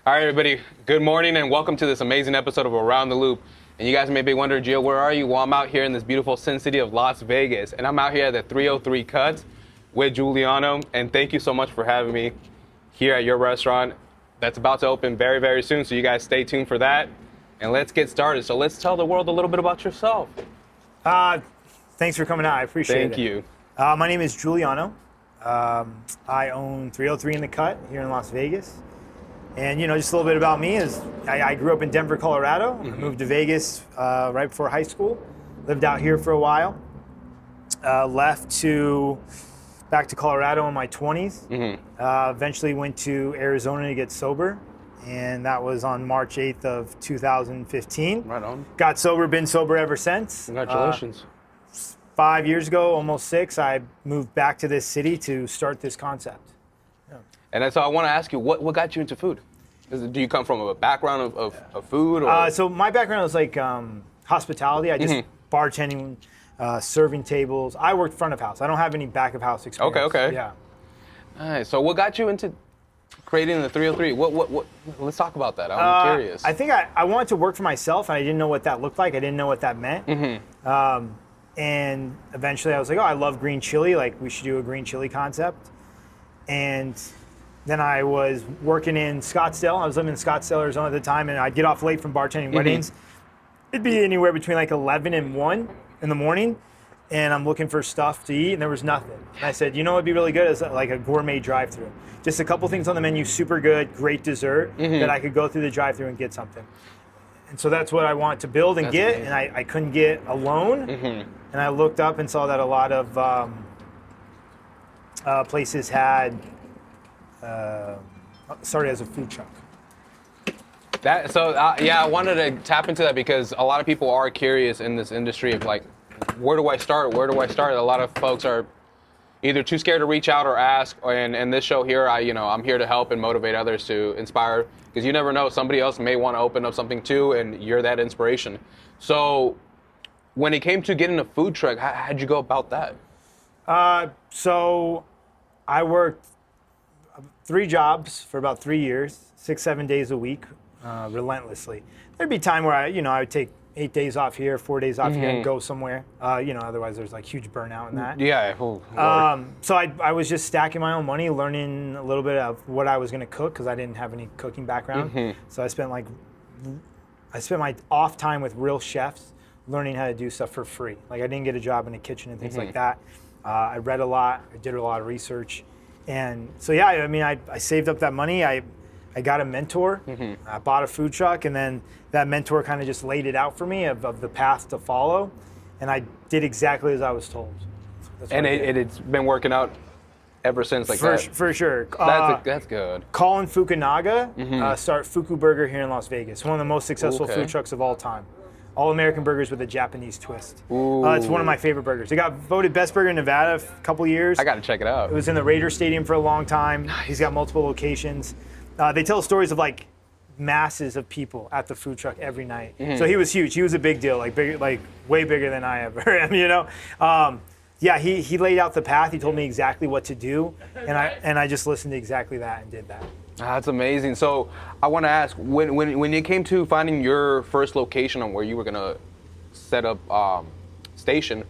All right, everybody. Good morning and welcome to this amazing episode of Around the Loop. And you guys may be wondering, Gio, where are you? Well, I'm out here in this beautiful Sin City of Las Vegas, and I'm out here at the 303 Cut with Guiliano. And thank you so much for having me here at your restaurant that's about to open very, very soon. So you guys stay tuned for that. And let's get started. So let's tell the world a little bit about yourself. Thanks for coming out. I appreciate it. Thank you. My name is Guiliano. I own 303 in the Cut here in Las Vegas. And, just a little bit about me is I grew up in Denver, Colorado. I moved to Vegas right before high school. Lived out here for a while. Left back to Colorado in my 20s. Eventually went to Arizona to get sober. And that was on March 8th of 2015. Right on. Got sober, been sober ever since. Congratulations. 5 years ago, almost 6, I moved back to this city to start this concept. Yeah. And so I want to ask you, what got you into food? Do you come from a background of food? Or? So my background was like hospitality. I just bartending, serving tables. I worked front of house. I don't have any back of house experience. Okay. Yeah. All right. So what got you into creating the 303? What? Let's talk about that. I'm curious. I think I wanted to work for myself, and I didn't know what that looked like. I didn't know what that meant. And eventually I was like, I love green chili. Like, we should do a green chili concept. And then I was working in Scottsdale. I was living in Scottsdale, Arizona at the time, and I'd get off late from bartending weddings. It'd be anywhere between like 11 and 1 in the morning, and I'm looking for stuff to eat, and there was nothing. And I said, what'd be really good is like a gourmet drive-thru. Just a couple things on the menu, super good, great dessert, that I could go through the drive-thru and get something. And so that's what I wanted to build and get, amazing. And I couldn't get a loan. And I looked up and saw that a lot of places had started as a food truck. I wanted to tap into that because a lot of people are curious in this industry of like, where do I start? Where do I start? A lot of folks are either too scared to reach out or ask. And this show here, I'm here to help and motivate others, to inspire, because you never know, somebody else may want to open up something too, and you're that inspiration. So when it came to getting a food truck, how'd you go about that? So I worked 3 jobs for about 3 years, 6-7 days a week, relentlessly. There'd be time where I would take 8 days off here, 4 days off here, and go somewhere. Otherwise there's like huge burnout in that. Yeah. So I was just stacking my own money, learning a little bit of what I was going to cook, because I didn't have any cooking background. So I spent my off time with real chefs, learning how to do stuff for free. Like, I didn't get a job in a kitchen and things like that. I read a lot. I did a lot of research. And so, I saved up that money. I got a mentor. I bought a food truck, and then that mentor kind of just laid it out for me of the path to follow. And I did exactly as I was told. And it's been working out ever since, that? For sure. That's good. Colin Fukunaga started Fuku Burger here in Las Vegas. One of the most successful food trucks of all time. All American burgers with a Japanese twist. It's one of my favorite burgers. It got voted best burger in Nevada a couple years. I got to check it out. It was in the Raider Stadium for a long time. Nice. He's got multiple locations. They tell stories of like masses of people at the food truck every night. So he was huge. He was a big deal, like way bigger than I ever am. He laid out the path. He told me exactly what to do, and I just listened to exactly that and did that. That's amazing. So I want to ask, when it came to finding your first location on where you were gonna set up station,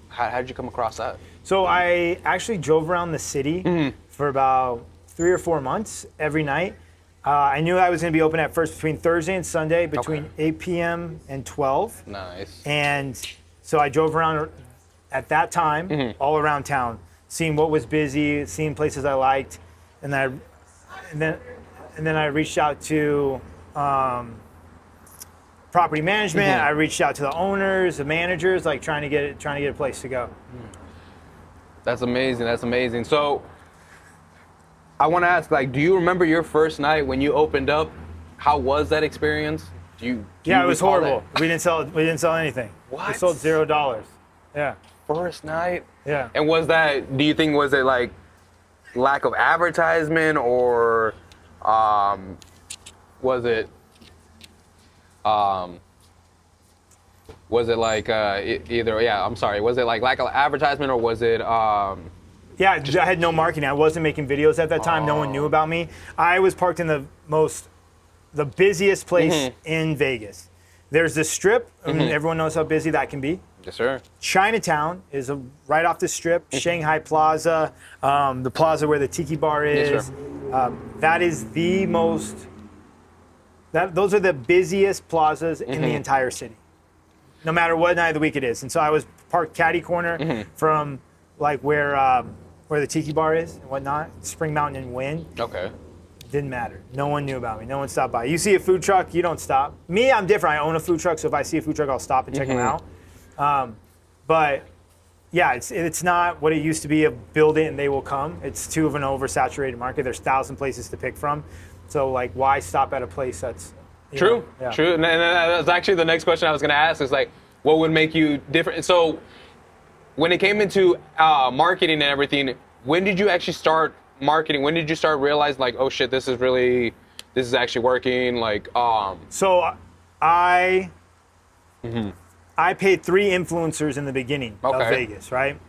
how did you come across that? So I actually drove around the city for about 3 or 4 months every night. I knew I was going to be open at first between Thursday and Sunday between 8 p.m. and 12. Nice. And so I drove around at that time all around town, seeing what was busy, seeing places I liked, and then I reached out to property management. I reached out to the owners, the managers, like trying to get a place to go. That's amazing. So I want to ask, like, do you remember your first night when you opened up? How was that experience? It was horrible. We didn't sell anything. What? We sold $0. Yeah. First night? Yeah. And was it like lack of advertisement, or was it like was it like lack of advertisement, or was it I had no marketing. I wasn't making videos at that time. No one knew about me. I was parked in the most the busiest place in Vegas. There's the Strip. I mean, everyone knows how busy that can be. Yes, sir. Chinatown is right off the Strip. Shanghai Plaza, the plaza where the Tiki Bar is. Yes, That is the most. Those are the busiest plazas in the entire city, no matter what night of the week it is. And so I was parked catty corner from like where the Tiki Bar is and whatnot, Spring Mountain and Wynn. Okay. Didn't matter. No one knew about me. No one stopped by. You see a food truck, you don't stop. Me, I'm different. I own a food truck, so if I see a food truck, I'll stop and check them out. But yeah, it's not what it used to be of build it and they will come. It's too of an oversaturated market. There's 1,000 places to pick from. So like, why stop at a place that's True. Yeah. True. And that's actually the next question I was going to ask is like, what would make you different? So when it came into marketing and everything, when did you actually start marketing? When did you start realizing like, oh shit, this is actually working? Like, So I paid 3 influencers in the beginning of Vegas, right?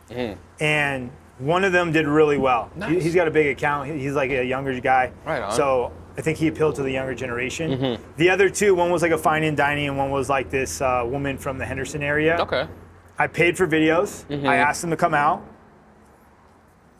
And one of them did really well. Nice. He's got a big account. He's like a younger guy. Right on. So I think he appealed to the younger generation. The other 2, one was like a fine dining and one was like this woman from the Henderson area. okay. I paid for videos. I asked them to come out.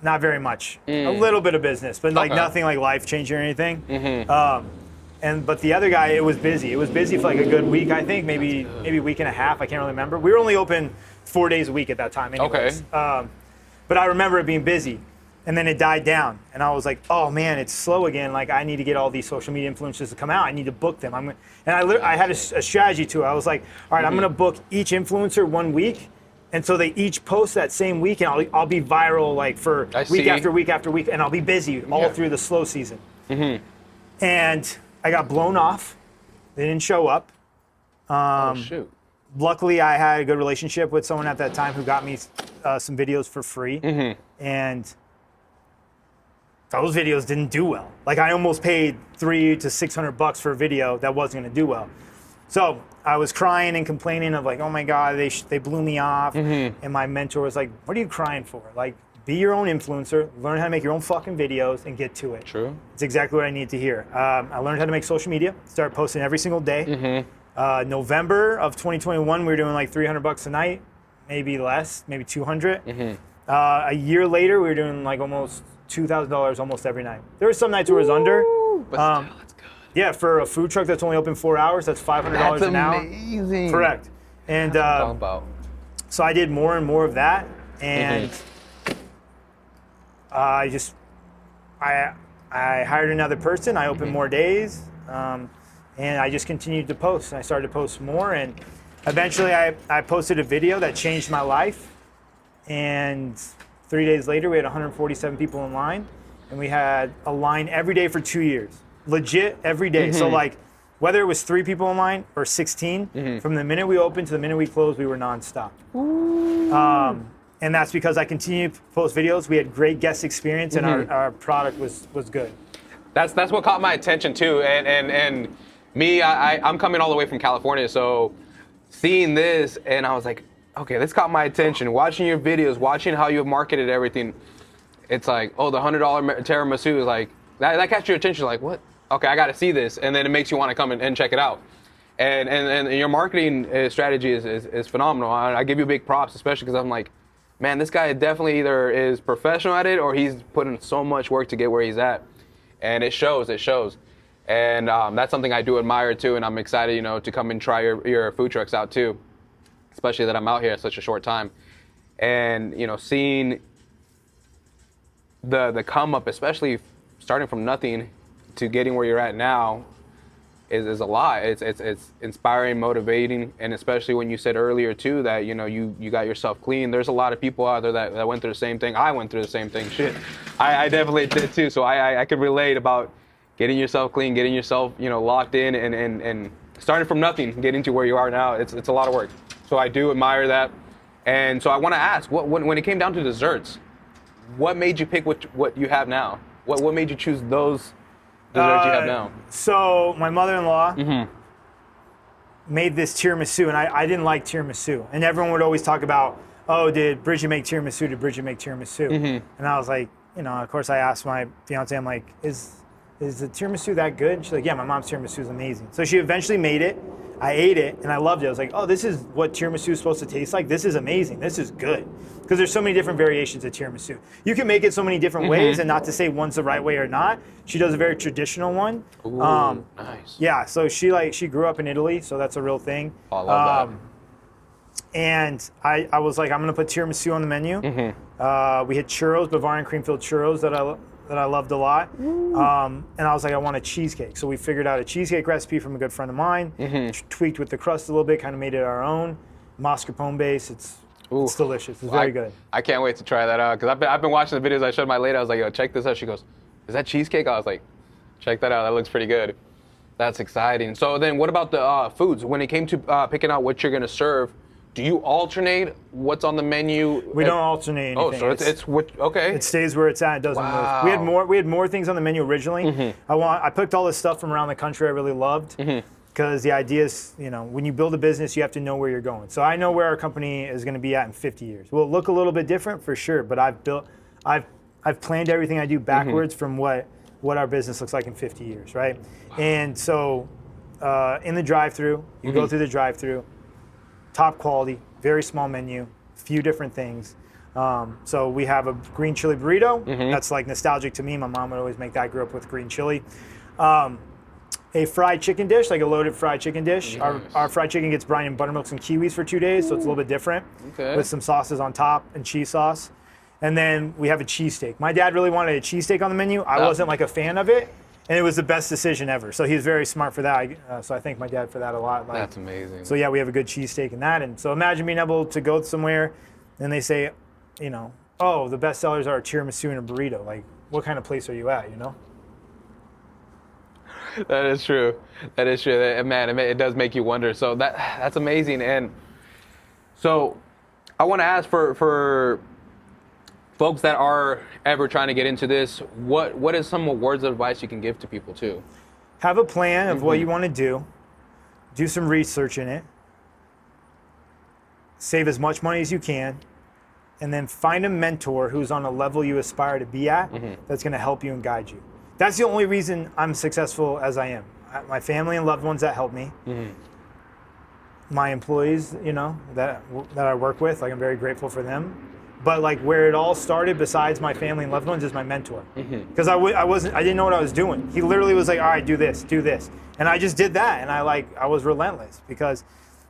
Not very much. A little bit of business, but like nothing like life-changing or anything. But the other guy, it was busy. It was busy for like a good week, I think, maybe a week and a half. I can't really remember. We were only open 4 days a week at that time anyways. But I remember it being busy. And then it died down. And I was like, oh man, it's slow again. Like I need to get all these social media influencers to come out. I need to book them. I had a strategy to it. I was like, all right, I'm gonna book each influencer 1 week. And so they each post that same week and I'll be viral like for week after week after week. And I'll be busy all through the slow season. And I got blown off. They didn't show up. Oh shoot. Luckily, I had a good relationship with someone at that time who got me some videos for free. And those videos didn't do well. Like I almost paid $300 to $600 for a video that wasn't gonna do well. So I was crying and complaining of like, oh my God, they blew me off. And my mentor was like, what are you crying for? Like, be your own influencer, learn how to make your own fucking videos and get to it. True. It's exactly what I need to hear. I learned how to make social media, started posting every single day. November of 2021, we were doing like $300 a night, maybe less, maybe 200. A year later, we were doing like almost $2,000 almost every night. There were some nights where it was under. But still, that's good. Yeah, for a food truck that's only open 4 hours, that's $500 an hour. That's amazing. Correct. And so I did more and more of that, and I hired another person. I opened more days, and I just continued to post. And I started to post more, and eventually I posted a video that changed my life. And 3 days later, we had 147 people in line, and we had a line every day for 2 years. Legit every day. So like, whether it was 3 people in line or 16, from the minute we opened to the minute we closed, we were nonstop. And that's because I continued to post videos. We had great guest experience, and our product was good. That's what caught my attention too. And me, I'm coming all the way from California, so seeing this, and I was like, okay, this caught my attention. Watching your videos, watching how you have marketed everything, it's like, oh, the $100 tiramisu is like, that catch your attention, like, what? Okay, I got to see this, and then it makes you want to come and check it out. And your marketing strategy is phenomenal. I give you big props, especially because I'm like, man, this guy definitely either is professional at it or he's putting so much work to get where he's at, and it shows. And that's something I do admire too, and I'm excited, to come and try your food trucks out too, especially that I'm out here at such a short time, and seeing the come up, especially starting from nothing to getting where you're at now, is a lot. It's inspiring, motivating, and especially when you said earlier too that you got yourself clean. There's a lot of people out there that went through the same thing. I went through the same thing. Shit, I definitely did too. So I could relate about getting yourself clean, getting yourself locked in, and starting from nothing, getting to where you are now. It's a lot of work. So I do admire that. And so I want to ask, when it came down to desserts, what made you pick what you have now? What made you choose those desserts you have now? So my mother-in-law made this tiramisu, and I didn't like tiramisu. And everyone would always talk about, oh, did Bridget make tiramisu? And I was like, of course I asked my fiance, I'm like, is is the tiramisu that good? And she's like, yeah, my mom's tiramisu is amazing. So she eventually made it. I ate it and I loved it. I was like, oh, this is what tiramisu is supposed to taste like. This is amazing. This is good. Because there's so many different variations of tiramisu. You can make it so many different ways, and not to say one's the right way or not. She does a very traditional one. Ooh, nice. Yeah, so she grew up in Italy, so that's a real thing. Oh, I love that. And I was like, I'm gonna put tiramisu on the menu. We had churros, Bavarian cream filled churros that I loved a lot. And I was like, I want a cheesecake. So we figured out a cheesecake recipe from a good friend of mine, tweaked with the crust a little bit, kind of made it our own. Mascarpone base, it's delicious. It's very good. I can't wait to try that out because I've been watching the videos. I showed my lady. I was like, yo, check this out. She goes, is that cheesecake? I was like, check that out. That looks pretty good. That's exciting. So then what about the foods? When it came to picking out what you're going to serve, do you alternate what's on the menu? We don't alternate anything. Oh, so it's what? Okay. It stays where it's at. It doesn't move. We had more things on the menu originally. I picked all this stuff from around the country I really loved. Because the idea is, when you build a business, you have to know where you're going. So I know where our company is going to be at in 50 years. Will it look a little bit different? For sure, but I've planned everything I do backwards from what our business looks like in 50 years, right? And so in the drive-through, you go through the drive-through, top quality, very small menu, few different things. So we have a green chili burrito. That's like nostalgic to me. My mom would always make that. I grew up with green chili. A fried chicken dish, like a loaded fried chicken dish. Nice. Our fried chicken gets brined in buttermilks and kiwis for 2 days, so it's a little bit different. Okay. With some sauces on top and cheese sauce. And then we have a cheesesteak. My dad really wanted a cheesesteak on the menu. I wasn't like a fan of it, and it was the best decision ever. So he's very smart for that. So I thank my dad for that a lot. That's amazing. So yeah, we have a good cheesesteak in that. And so imagine being able to go somewhere and they say, oh, the best sellers are a tiramisu and a burrito. Like, what kind of place are you at, That is true. That is true. Man, it does make you wonder. So that's amazing. And so I want to ask for folks that are ever trying to get into this, what is some words of advice you can give to people too? Have a plan of what you want to do some research in it, save as much money as you can, and then find a mentor who's on a level you aspire to be at that's going to help you and guide you. That's the only reason I'm successful as I am. My family and loved ones that help me. My employees, that I work with, like I'm very grateful for them. But like where it all started, besides my family and loved ones, is my mentor. Because I didn't know what I was doing. He literally was like, all right, do this, and I just did that, and I was relentless because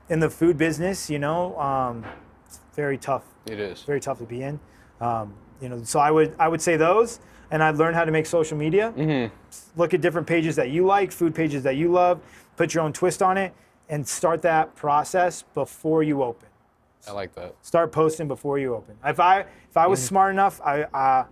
in the food business, it's very tough. It is very tough to be in. So I would say those. And I'd learn how to make social media. Look at different pages that you like, food pages that you love, put your own twist on it, and start that process before you open. I like that. Start posting before you open. If I was smart enough, I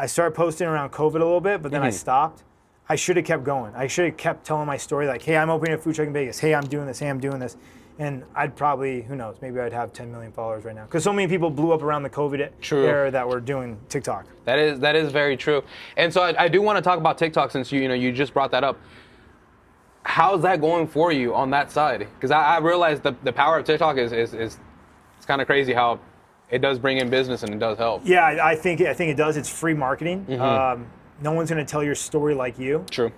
started posting around COVID a little bit, but then I stopped. I should have kept going. I should have kept telling my story like, hey, I'm opening a food truck in Vegas. Hey, I'm doing this. Hey, I'm doing this. And I'd probably, who knows, maybe I'd have 10 million followers right now. Because so many people blew up around the COVID era that were doing TikTok. That is very true. And so I do want to talk about TikTok since you just brought that up. How's that going for you on that side? Because I realize the power of TikTok is it's kind of crazy how it does bring in business and it does help. Yeah, I think it does. It's free marketing. No one's going to tell your story like you. True.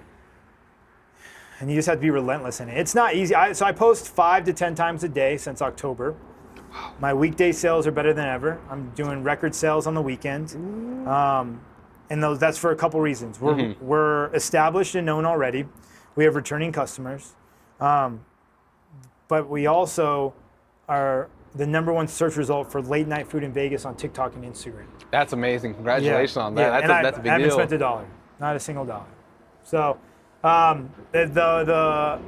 And you just have to be relentless in it. It's not easy. So I post 5 to 10 times a day since October. My weekday sales are better than ever. I'm doing record sales on the weekends. And that's for a couple reasons. We're established and known already. We have returning customers. But we also are the #1 search result for late night food in Vegas on TikTok and Instagram. That's amazing. Congratulations on that. Yeah. That's a big deal. I haven't spent a dollar. Not a single dollar. So the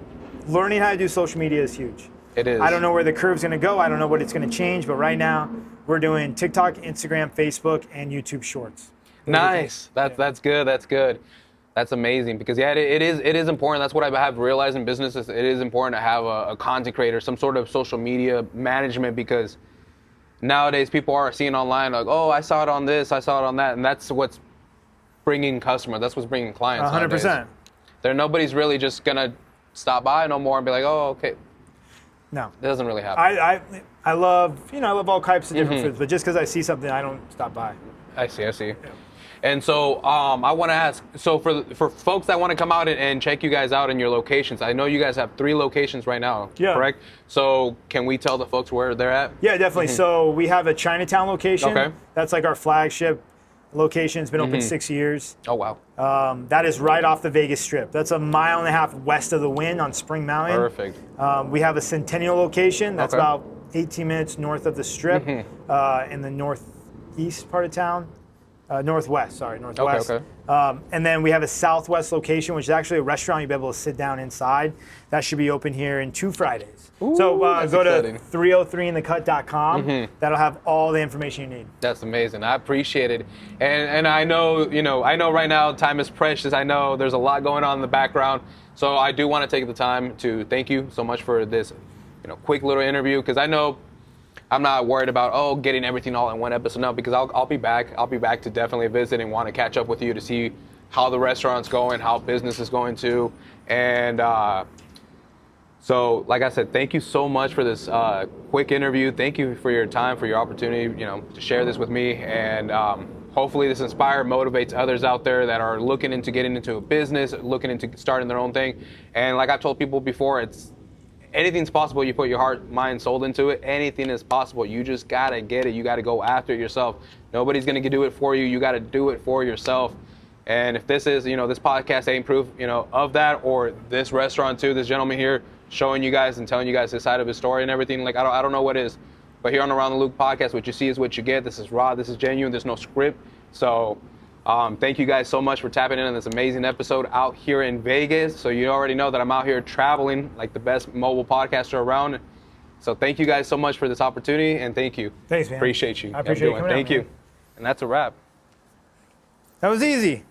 learning how to do social media is huge. It is. I don't know where the curve's going to go. I don't know what it's going to change. But right now, we're doing TikTok, Instagram, Facebook, and YouTube Shorts. Nice. That's good. That's good. That's amazing because it is important. That's what I have realized in businesses. It is important to have a content creator, some sort of social media management because nowadays people are seeing online like, oh, I saw it on this, I saw it on that, and that's what's bringing customers. That's what's bringing clients. 100%. Nobody's really just gonna stop by no more and be like, oh, okay. No, it doesn't really happen. I love all types of different foods, but just because I see something, I don't stop by. I see. Yeah. And so I want to ask, so for folks that want to come out and check you guys out in your locations, I know you guys have 3 locations right now, correct? So can we tell the folks where they're at? Yeah, definitely. So we have a Chinatown location. Okay. That's like our flagship location. It's been open 6 years. Oh, wow. That is right off the Vegas Strip. That's 1.5 miles west of the Wynn on Spring Mountain. Perfect. We have a Centennial location. That's about 18 minutes north of the Strip in the northeast part of town. Northwest. Okay. And then we have a Southwest location, which is actually a restaurant. You'll be able to sit down inside. That should be open here in 2 Fridays. Ooh, so go exciting. to 303inthecut.com. That'll have all the information you need. That's amazing. I appreciate it. And I know, I know right now time is precious. I know there's a lot going on in the background. So I do want to take the time to thank you so much for this, quick little interview, because I know I'm not worried about, getting everything all in one episode. No, because I'll be back. I'll be back to definitely visit and want to catch up with you to see how the restaurant's going, how business is going too. And so, like I said, thank you so much for this quick interview. Thank you for your time, for your opportunity, to share this with me. And hopefully this inspires, motivates others out there that are looking into getting into a business, looking into starting their own thing. And like I've told people before, anything's possible. You put your heart, mind, soul into it. Anything is possible. You just got to get it. You got to go after it yourself. Nobody's going to do it for you. You got to do it for yourself. And if this is, this podcast ain't proof, of that, or this restaurant too, this gentleman here showing you guys and telling you guys his side of his story and everything, like, I don't know what is. But here on Around the Loop podcast, what you see is what you get. This is raw. This is genuine. There's no script. So thank you guys so much for tapping in on this amazing episode out here in Vegas. So you already know that I'm out here traveling like the best mobile podcaster around. So thank you guys so much for this opportunity, and thank you. Thanks, man. Appreciate you. I appreciate you coming out, Thank you. man. And that's a wrap. That was easy.